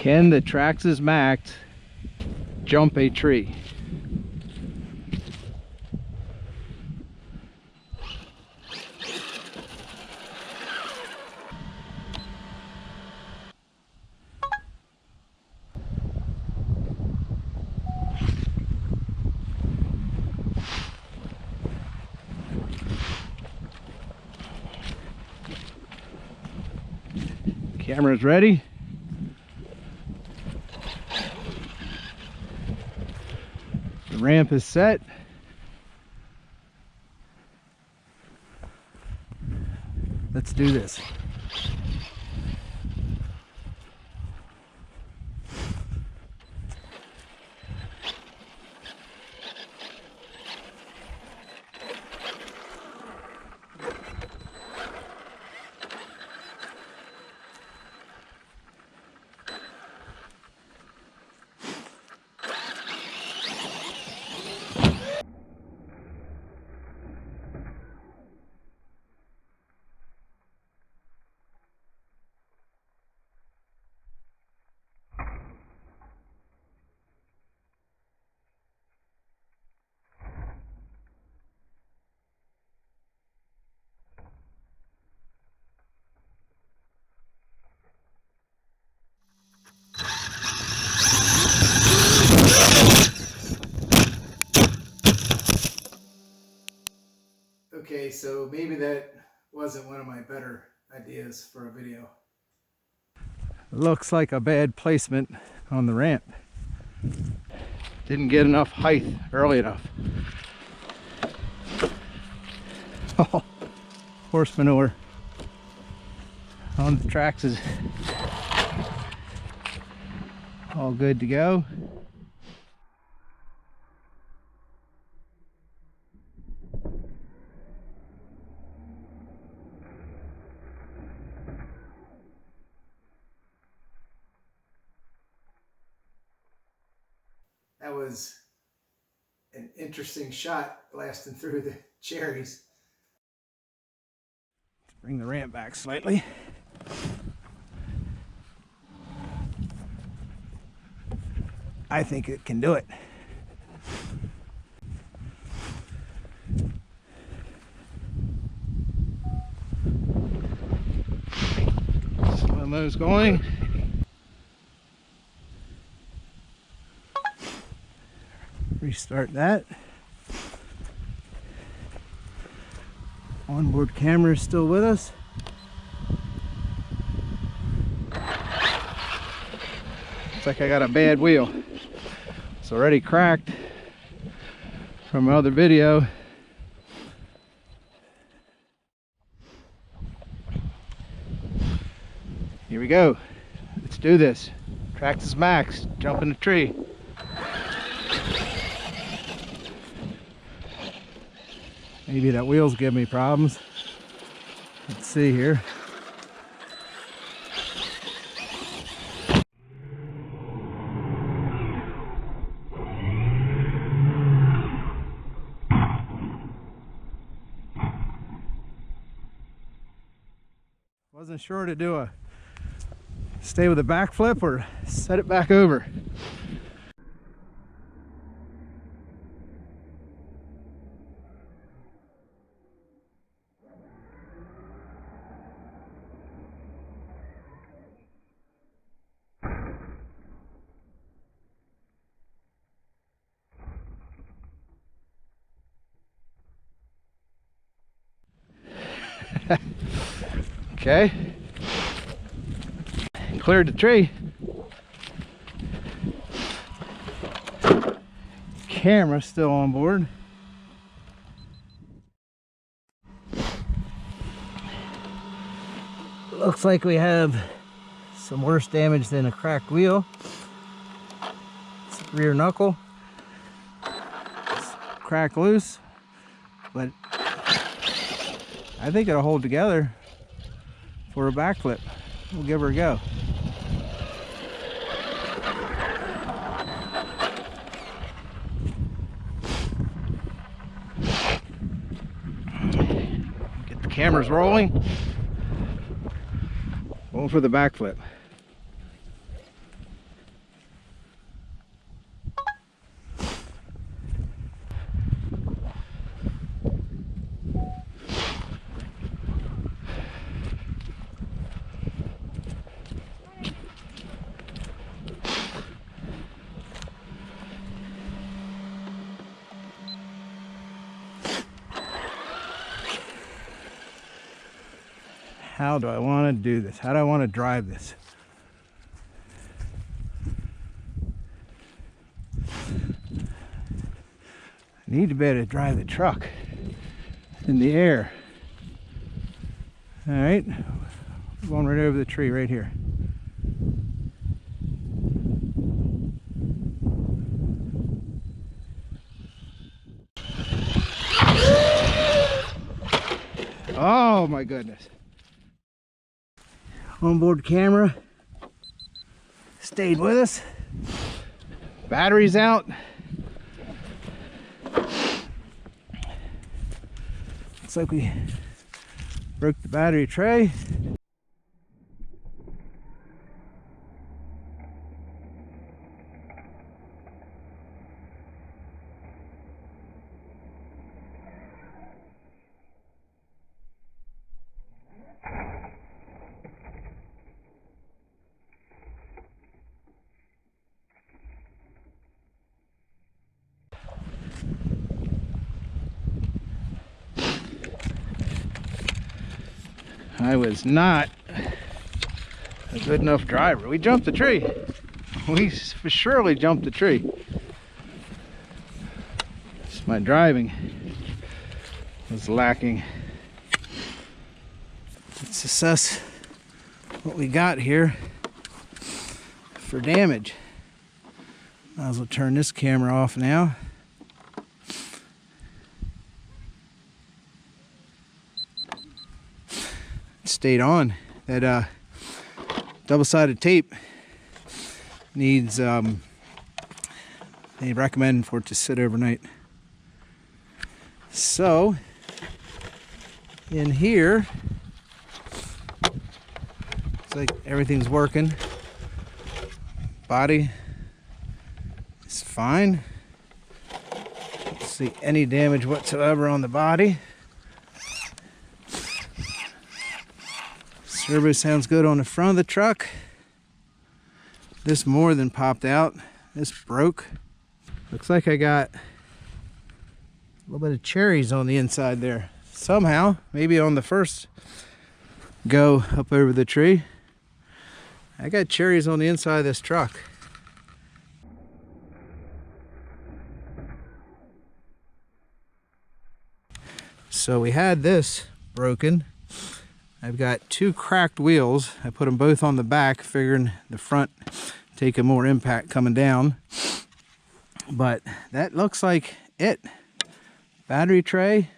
Can the Traxxas Maxx jump a tree? Camera's ready. The ramp is set. Let's do this. Okay, so maybe that wasn't one of my better ideas for a video. Looks like a bad placement on the ramp. Didn't get enough height early enough. Oh, horse manure on the Traxxas. All good to go. That was an interesting shot, blasting through the cherries. Let's bring the ramp back slightly. I think it can do it. Slow-mo's going. Restart that. Onboard camera is still with us. Looks like I got a bad wheel. It's already cracked from my other video. Here we go. Let's do this. Traxxas Maxx, jump in the tree. Maybe that wheel's giving me problems. Let's see here. Wasn't sure to stay with a backflip or set it back over. Okay, cleared the tree. Camera still on board. Looks like we have some worse damage than a cracked wheel. It's rear knuckle. It's cracked loose, but I think it'll hold together for a backflip. We'll give her a go. Get the cameras rolling. Going for the backflip. how do I want to do this? How do I want to drive this? I need to be able to drive the truck in the air. All right, going right over the tree right here. Oh my goodness. Onboard camera stayed with us. Battery's out. Looks like we broke the battery tray. I was not a good enough driver. We jumped the tree. We surely jumped the tree. Just my driving was lacking. Let's assess what we got here for damage. Might as well turn this camera off now. Stayed on. That double-sided tape needs they recommend for it to sit overnight. So in here it's like everything's working. Body is fine. Don't see any damage whatsoever on the body. Servo sounds good on the front of the truck. This more than popped out. This broke. Looks like I got a little bit of cherries on the inside there. Somehow, maybe on the first go up over the tree, I got cherries on the inside of this truck. So we had this broken. I've got two cracked wheels. I put them both on the back, figuring the front taking more impact coming down. But that looks like it. Battery tray.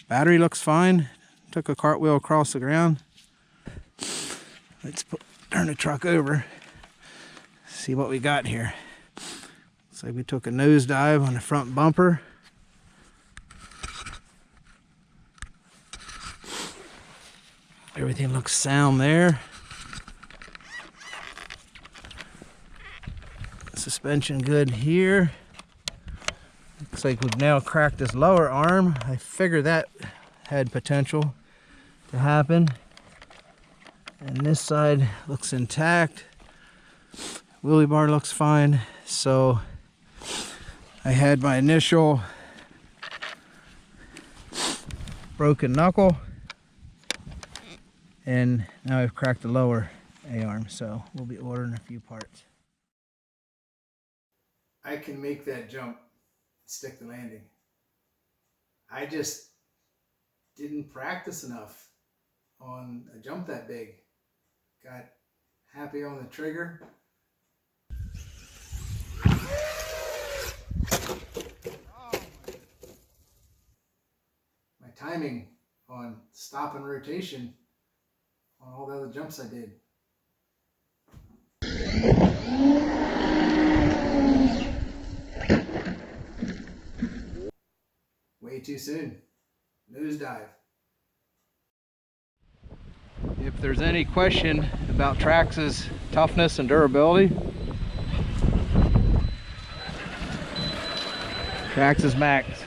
Battery looks fine. Took a cartwheel across the ground. Let's turn the truck over. See what we got here. Looks like we took a nosedive on the front bumper. Everything looks sound there. Suspension good here. Looks like we've now cracked this lower arm. I figured that had potential to happen. And this side looks intact. Wheelie bar looks fine. So I had my initial broken knuckle. And now I've cracked the lower A-arm, so we'll be ordering a few parts. I can make that jump, stick the landing. I just didn't practice enough on a jump that big. Got happy on the trigger. My timing on stop and rotation on all the other jumps I did. Way too soon. Nosedive. If there's any question about Traxxas' toughness and durability, Traxxas Maxx,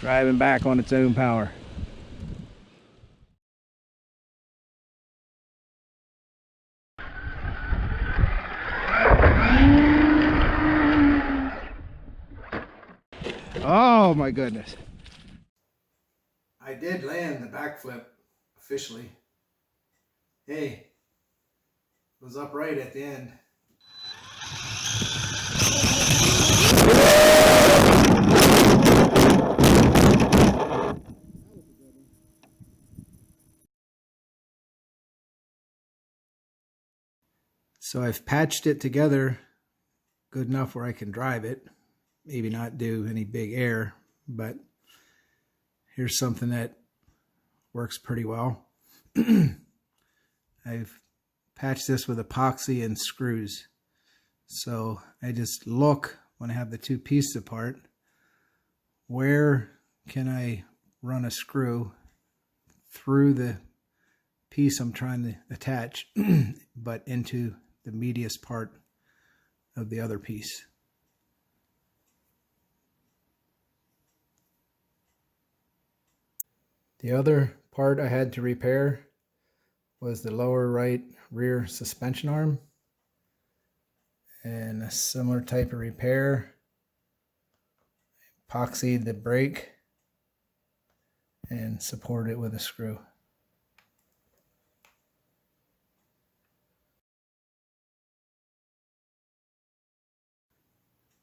driving back on its own power. Oh my goodness. I did land the backflip officially. Hey, it was upright at the end. So I've patched it together good enough where I can drive it. Maybe not do any big air, but here's something that works pretty well. I've patched this with epoxy and screws. So I just look when I have the two pieces apart, where can I run a screw through the piece I'm trying to attach, but into the meatiest part of the other piece. The other part I had to repair was the lower right rear suspension arm, and a similar type of repair. Epoxied the brake and supported it with a screw.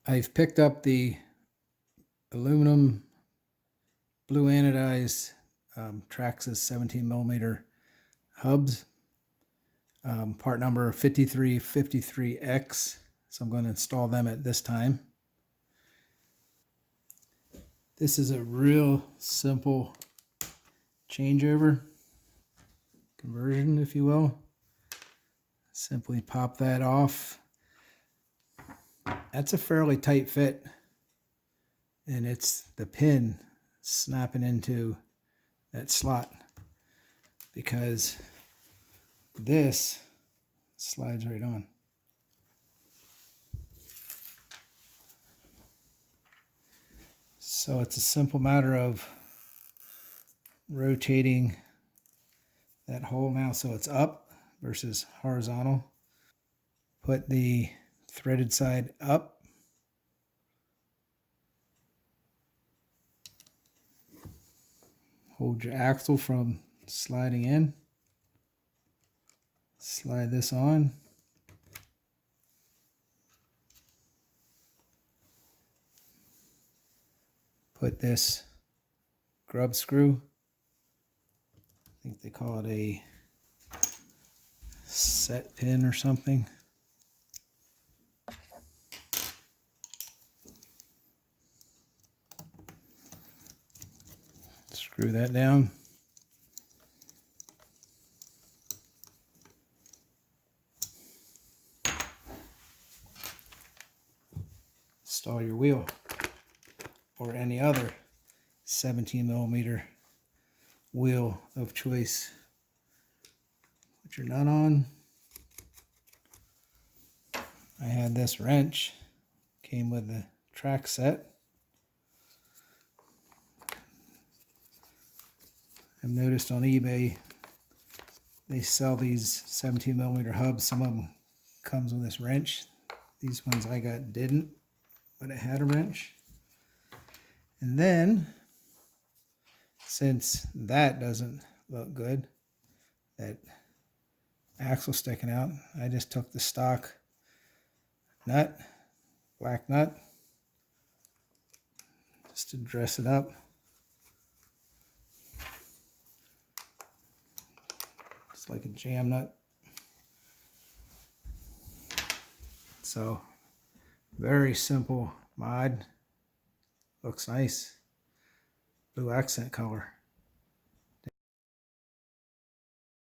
I've picked up the aluminum blue anodized Traxxas 17mm hubs, part number 5353X. So I'm going to install them at this time. This is a real simple changeover conversion, if you will. Simply pop that off. That's a fairly tight fit, and it's the pin snapping into that slot, because this slides right on. So it's a simple matter of rotating that hole now so it's up versus horizontal. Put the threaded side up. Hold your axle from sliding in. Slide this on. Put this grub screw, I think they call it a set pin or something. Screw that down. Install your wheel or any other 17mm wheel of choice. Put your nut on. I had this wrench, came with the track set. I've noticed on eBay they sell these 17mm hubs. Some of them comes with this wrench. These ones I got didn't, but it had a wrench. And then, since that doesn't look good, that axle sticking out, I just took the stock nut, black nut, just to dress it up. It's like a jam nut. So, very simple mod. Looks nice. Blue accent color.